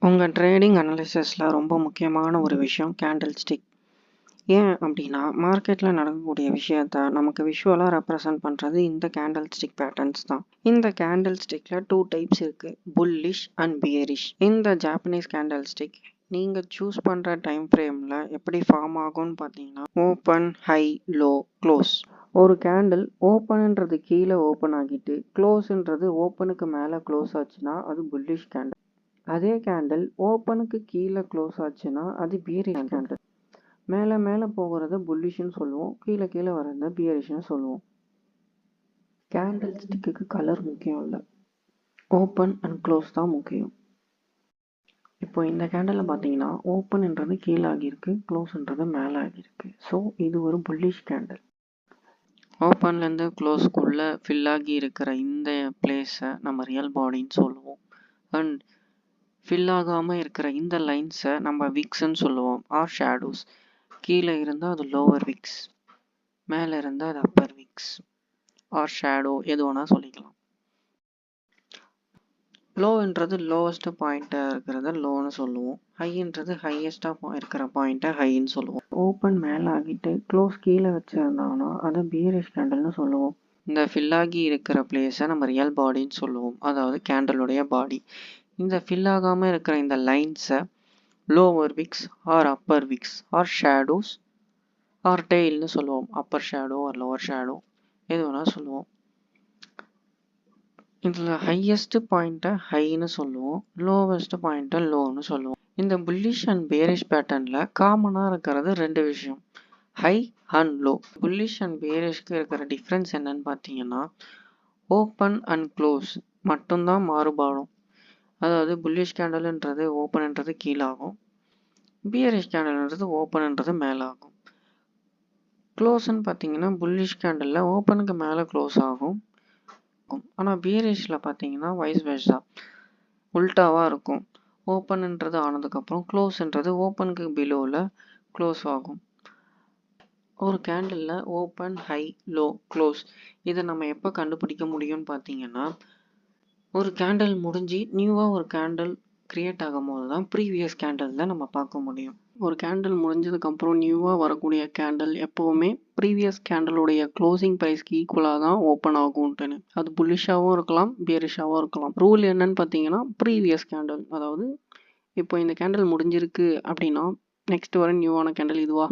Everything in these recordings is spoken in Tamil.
உங்க ட்ரேடிங் அனாலிசிஸ்ல ரொம்ப முக்கியமான ஒரு விஷயம் கேண்டில் ஸ்டிக். ஏன் அப்படின்னா, மார்க்கெட்ல நடக்கக்கூடிய விஷயத்த நமக்கு விஷுவலா ரெப்ரசன்ட் பண்றது இந்த கேண்டில் ஸ்டிக் பேட்டர்ன்ஸ் தான். இந்த கேண்டில் ஸ்டிக்ல 2 டைப்ஸ் இருக்கு, புல்லிஷ் அண்ட் பியரிஷ். இந்த ஜாப்பனீஸ் கேண்டில் ஸ்டிக் நீங்க சூஸ் பண்ற டைம் ஃப்ரேம்ல எப்படி ஃபார்ம் ஆகும்னு பார்த்தீங்கன்னா, ஓப்பன், ஹை, லோ, க்ளோஸ். ஒரு கேண்டில் ஓப்பன்ன்றது கீழே ஓப்பன் ஆகிட்டு க்ளோஸ்ன்றது ஓப்பனுக்கு மேலே க்ளோஸ் ஆச்சுன்னா அது புல்லிஷ் கேண்டில். அதே கேண்டில் ஓப்பனுக்கு கீழே க்ளோஸ் ஆச்சுன்னா அது பியரிஷ் கேண்டில். மேலே மேலே போகிறத புல்லிஷ்னு சொல்லுவோம், கீழே கீழே வர்றத பியரிஷ்னு சொல்லுவோம். கேண்டில் ஸ்டிக்கு கலர் முக்கியம் இல்லை, ஓப்பன் அண்ட் க்ளோஸ் தான் முக்கியம். இப்போ இந்த கேண்டில் பார்த்தீங்கன்னா ஓப்பன்ன்றது கீழே ஆகியிருக்கு, க்ளோஸ்ன்றது மேலே ஆகியிருக்கு. ஸோ இது ஒரு புல்லிஷ் கேண்டில். ஓப்பன்லேருந்து க்ளோஸ்க்குள்ளே ஃபில் ஆகி இருக்கிற இந்த பிளேஸை நம்ம ரியல் பாடின்னு சொல்லுவோம். அண்ட் ஃபில் ஆகாமல் இருக்கிற இந்த லைன்ஸை நம்ம விக்ஸ்ன்னு சொல்லுவோம், ஆர் ஷேடோஸ். கீழே இருந்தால் அது லோவர் விக்ஸ், மேலே இருந்தால் அது அப்பர் விக்ஸ் ஆர் ஷேடோ, எது வேணால் சொல்லிக்கலாம். லோன்றது லோவஸ்ட் பாயிண்ட்டாக இருக்கிறத லோன்னு சொல்லுவோம், ஹைன்றது ஹையஸ்டாக இருக்கிற பாயிண்ட்டை ஹைன்னு சொல்லுவோம். ஓப்பன் மேலே ஆகிட்டு க்ளோஸ் கீழே வச்சுருந்தாங்கன்னா அதை பியரிஷ் கேண்டல்னு சொல்லுவோம். இந்த ஃபில் ஆகி இருக்கிற பிளேஸை நம்ம ரியல் பாடின்னு சொல்லுவோம், அதாவது கேண்டலுடைய பாடி. இந்த ஃபில் ஆகாமல் இருக்கிற இந்த லைன்ஸை lower wicks or upper wicks or shadows or டெயில்னு சொல்லுவோம். Upper shadow or lower shadow, எது வேணால் சொல்லுவோம். இதில் ஹையஸ்ட் பாயிண்ட்டை ஹைன்னு சொல்லுவோம், லோவஸ்ட் பாயிண்ட்டை லோன்னு சொல்லுவோம். இந்த புல்லிஷ் அண்ட் பேரிஷ் பேட்டர்னில் காமனாக இருக்கிறது 2 விஷயம், high and low. Bullish and பேரிஷ்க்கு இருக்கிற டிஃப்ரென்ஸ் என்னன்னு பார்த்தீங்கன்னா, ஓப்பன் அண்ட் க்ளோஸ் மட்டும்தான் மாறுபாடும். அதாவது புல்லிஷ் கேண்டல்ன்றது ஓப்பன்ன்றது கீழாகும், பியரிஷ் கேண்டல்ன்றது ஓப்பன்ன்றது மேலாகும். க்ளோஸ்ன்னு பார்த்தீங்கன்னா புல்லிஷ் கேண்டலில் ஓப்பனுக்கு மேலே க்ளோஸ் ஆகும், ஆனால் பியரிஷில் பார்த்தீங்கன்னா வைஸ் வெர்சா, உல்டாவாக இருக்கும். ஓப்பன்ன்றது ஆனதுக்கப்புறம் க்ளோஸ்ன்றது ஓப்பனுக்கு பிலோவில் க்ளோஸ் ஆகும். ஒரு கேண்டலில் ஓப்பன், ஹை, லோ, க்ளோஸ் இதை நம்ம எப்போ கண்டுபிடிக்க முடியும்னு பார்த்தீங்கன்னா, ஒரு கேண்டில் முடிஞ்சு நியூவாக ஒரு கேண்டில் க்ரியேட் ஆகும் போது தான் ப்ரீவியஸ் கேண்டில் நம்ம பார்க்க முடியும். ஒரு கேண்டில் முடிஞ்சதுக்கப்புறம் நியூவாக வரக்கூடிய கேண்டில் எப்போவுமே ப்ரீவியஸ் கேண்டலுடைய க்ளோசிங் ப்ரைஸ்க்கு ஈக்குவலாக தான் ஓப்பன் ஆகும்ட்டுன்னு. அது புல்லிஷாகவும் இருக்கலாம், பியரிஷாகவும் இருக்கலாம். ரூல் என்னன்னு பார்த்தீங்கன்னா, ப்ரீவியஸ் கேண்டில், அதாவது இப்போ இந்த கேண்டில் முடிஞ்சிருக்கு அப்படின்னா நெக்ஸ்ட் வர நியூவான கேண்டில் இதுவா,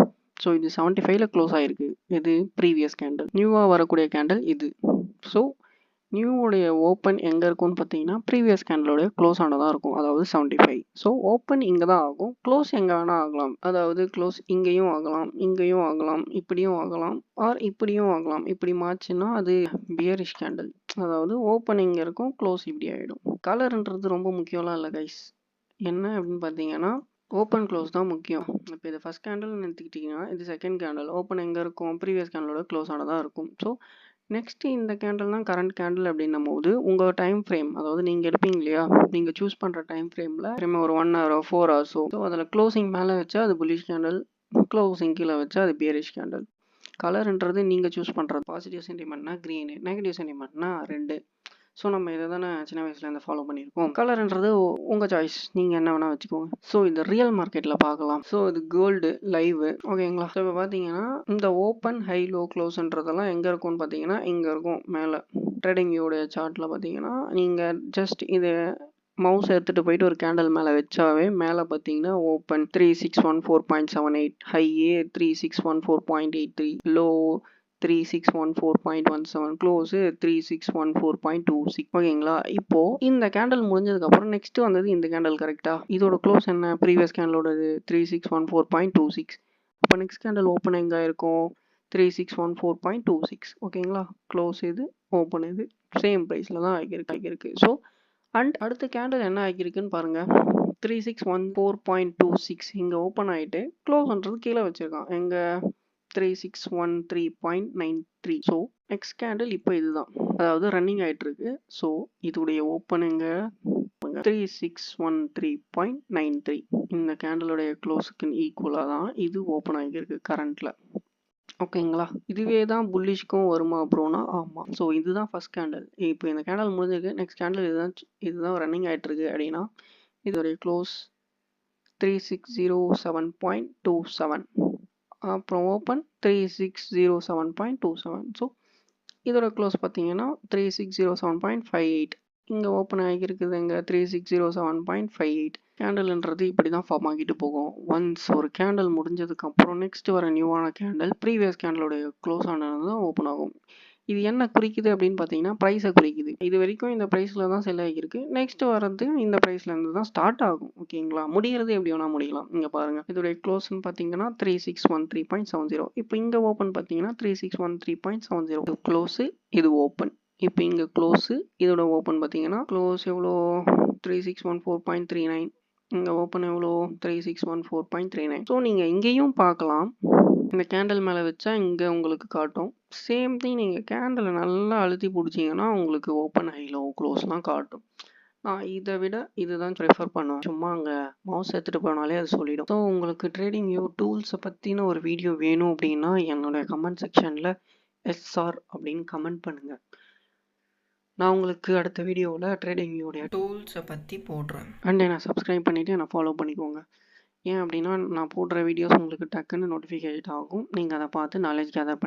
ஸோ இது 75ல் க்ளோஸ் ஆகிருக்கு, இது ப்ரீவியஸ் கேண்டில். நியூவாக வரக்கூடிய கேண்டில் இது. ஸோ நியூவுடைய ஓப்பன் எங்கே இருக்கும்னு பார்த்தீங்கன்னா ப்ரீவியஸ் கேண்டலோடைய க்ளோஸ் ஆனதாக இருக்கும், அதாவது 75. ஸோ ஓப்பன் இங்கே தான் ஆகும், க்ளோஸ் எங்கே வேணால் ஆகலாம். அதாவது க்ளோஸ் இங்கேயும் ஆகலாம், இங்கேயும் ஆகலாம், இப்படியும் ஆகலாம், ஆர் இப்படியும் ஆகலாம். இப்படி மாச்சுன்னா அது பியரிஷ் கேண்டில். அதாவது ஓப்பன் இங்கே இருக்கும், க்ளோஸ் இப்படி ஆகிடும். கலர்ன்றது ரொம்ப முக்கியம்லாம் இல்லை கைஸ். என்ன அப்படின்னு பார்த்தீங்கன்னா, ஓப்பன் க்ளோஸ் தான் முக்கியம். இப்போ இது ஃபஸ்ட் கேண்டில்னு எடுத்துக்கிட்டிங்கன்னா இது செகண்ட் கேண்டில், ஓப்பன் எங்கே இருக்கும், ப்ரீவியஸ் கேண்டலோட க்ளோஸ் ஆனதாக இருக்கும். ஸோ நெக்ஸ்ட்டு இந்த கேண்டில் தான் கரண்ட் கேண்டில் அப்படின்னும் போது உங்கள் டைம் ஃப்ரேம், அதாவது நீங்கள் எடுப்பீங்க இல்லையா, நீங்கள் சூஸ் பண்ணுற டைம் ஃப்ரேமில் ஒரு 1 hour 4 hours ஸோ அதில் க்ளோசிங் மேலே வச்சா அது புல்லிஷ் கேண்டில், க்ளோசிங் கீழே வச்சா அது பியரிஷ் கேண்டில். கலர்ன்றது நீங்கள் சூஸ் பண்ணுறது. பாசிட்டிவ் சென்டிமெண்ட்னா க்ரீனு, நெகட்டிவ் சென்டிமெண்ட்னா ரெட்டு. ஸோ நம்ம இதை தானே சின்ன வயசுலேருந்து ஃபாலோ பண்ணியிருக்கோம். கலர்ன்றது உங்கள் சாய்ஸ், நீங்கள் என்ன வேணால் வச்சுக்கோங்க. ஸோ இந்த ரியல் மார்க்கெட்டில் பார்க்கலாம். ஸோ இது கோல்டு லைவ், ஓகேங்களா. ஸோ இப்போ பார்த்தீங்கன்னா இந்த ஓப்பன், ஹை, லோ, க்ளோஸ்ன்றதெல்லாம் எங்கே இருக்கும்னு பார்த்தீங்கன்னா இங்கே இருக்கும் மேலே. ட்ரேடிங் வியூடைய சார்ட்டில் பார்த்தீங்கன்னா நீங்கள் ஜஸ்ட் இது மவுஸ் எடுத்துகிட்டு போயிட்டு ஒரு கேண்டில் மேலே வச்சாவே மேலே பார்த்தீங்கன்னா ஓப்பன் 3614.78, ஹையே 3614.83, லோ 3614.17, க்ளோஸ் 3614.26, ஓகேங்களா. இப்போ இந்த கேண்டில் முடிஞ்சதுக்கு அப்புறம் நெக்ஸ்ட் வந்தது இந்த கேண்டில், கரெக்டா. இதோட க்ளோஸ் என்ன, ப்ரீவியஸ் கேண்டலோட 3614.26. அப்போ நெக்ஸ்ட் கேண்டில் ஓப்பன் எங்கே இருக்கும், 3614.26, ஓகேங்களா. க்ளோஸ் இது, ஓப்பன் இது சேம் ப்ரைஸில் தான் ஆகியிருக்கு. ஸோ அண்ட் அடுத்த கேண்டில் என்ன ஆகியிருக்குன்னு பாருங்க, 3614.26 இங்கே ஓப்பன் ஆகிட்டு க்ளோஸ் பண்ணுறது கீழே வச்சுருக்கான், எங்கே 3613.93. ஸோ நெக்ஸ்ட் கேண்டில் இப்போ இதுதான், அதாவது ரன்னிங் ஆகிட்டு இருக்கு. ஸோ இதோடைய ஓப்பனிங்க 3613.93, இந்த கேண்டிலுடைய க்ளோஸுக்கு ஈக்குவலாக தான் இது ஓப்பன் ஆகியிருக்கு கரண்ட்டில், ஓகேங்களா. இதுவே தான் புல்லிஷ்க்கும் வருமா ப்ரோனா, ஆமாம். ஸோ இதுதான் ஃபர்ஸ்ட் கேண்டில். இப்போ இந்த கேண்டில் முடிஞ்சிருக்கு, நெக்ஸ்ட் கேண்டில் இதுதான் ரன்னிங் ஆகிட்டு இருக்கு அப்படின்னா இதோடைய க்ளோஸ் 3607.27. அப்புறம் ஓப்பன் 3607.27. ஸோ இதோட க்ளோஸ் பார்த்தீங்கன்னா 3607.58. இங்கே ஓப்பன் ஆகியிருக்குது இங்கே 3607.58. கேண்டல்ன்றது இப்படி தான் ஃபார்ம் ஆகிட்டு போகும். ஒன்ஸ் ஒரு கேண்டல் முடிஞ்சதுக்கப்புறம் நெக்ஸ்ட் வர நியூவான கேண்டல் ப்ரீவியஸ் கேண்டலோடைய க்ளோஸ் ஆனது தான் ஓப்பன் ஆகும். இது என்ன குறிக்குது அப்படின்னு பார்த்தீங்கன்னா ப்ரைஸை குறிக்குது. இது வரைக்கும் இந்த ப்ரைஸில் தான் செல் ஆகியிருக்கு. நெக்ஸ்ட் வரது இந்த ப்ரைஸ்லேருந்து தான் ஸ்டார்ட் ஆகும். ஓகேங்களா? முடிகிறது எப்படி வேணால் முடியலாம். இங்கே பாருங்கள், இதோடைய க்ளோஸ்ன்னு பார்த்தீங்கன்னா 3613.70. இப்போ இங்கே ஓப்பன் பார்த்தீங்கன்னா 3613.70. இது க்ளோஸு, இது ஓப்பன். இப்போ இங்கே க்ளோஸு, இதோட ஓப்பன் பார்த்தீங்கன்னா க்ளோஸ் எவ்வளோ 3614.39. இங்கே ஓப்பன் எவ்வளோ 3614.39. ஸோ நீங்கள் இங்கேயும் பார்க்கலாம். இந்த கேண்டில் மேலே வச்சா இங்கே உங்களுக்கு காட்டும். சேம் திங் நீங்கள் கேண்டிலை நல்லா அழுத்தி பிடிச்சிங்கன்னா உங்களுக்கு ஓப்பன் ஹை லோ க்ளோஸ்லாம் காட்டும். நான் இதை விட இதுதான் ப்ரிஃபர் பண்ணுவேன். சும்மா அங்கே மவுஸ் எடுத்துகிட்டு போனாலே அது சொல்லிடும். ஸோ உங்களுக்கு ட்ரேடிங் வியூ டூல்ஸை பற்றின ஒரு வீடியோ வேணும் அப்படின்னா என்னுடைய கமெண்ட் செக்ஷனில் எஸ்ஆர் அப்படின்னு கமெண்ட் பண்ணுங்கள். நான் உங்களுக்கு அடுத்த வீடியோவில் ட்ரேடிங் வியூடைய டூல்ஸை பற்றி போடுறேன். அண்ட் என்னை சப்ஸ்கிரைப் பண்ணிவிட்டு என்னை ஃபாலோ பண்ணிக்கோங்க. ஏன் அப்படின்னா நான் போடுற வீடியோஸ் உங்களுக்கு டக்குன்னு நோட்டிஃபிகேட் ஆகும். நீங்கள் அதை பார்த்து நாலேஜ் கேதர்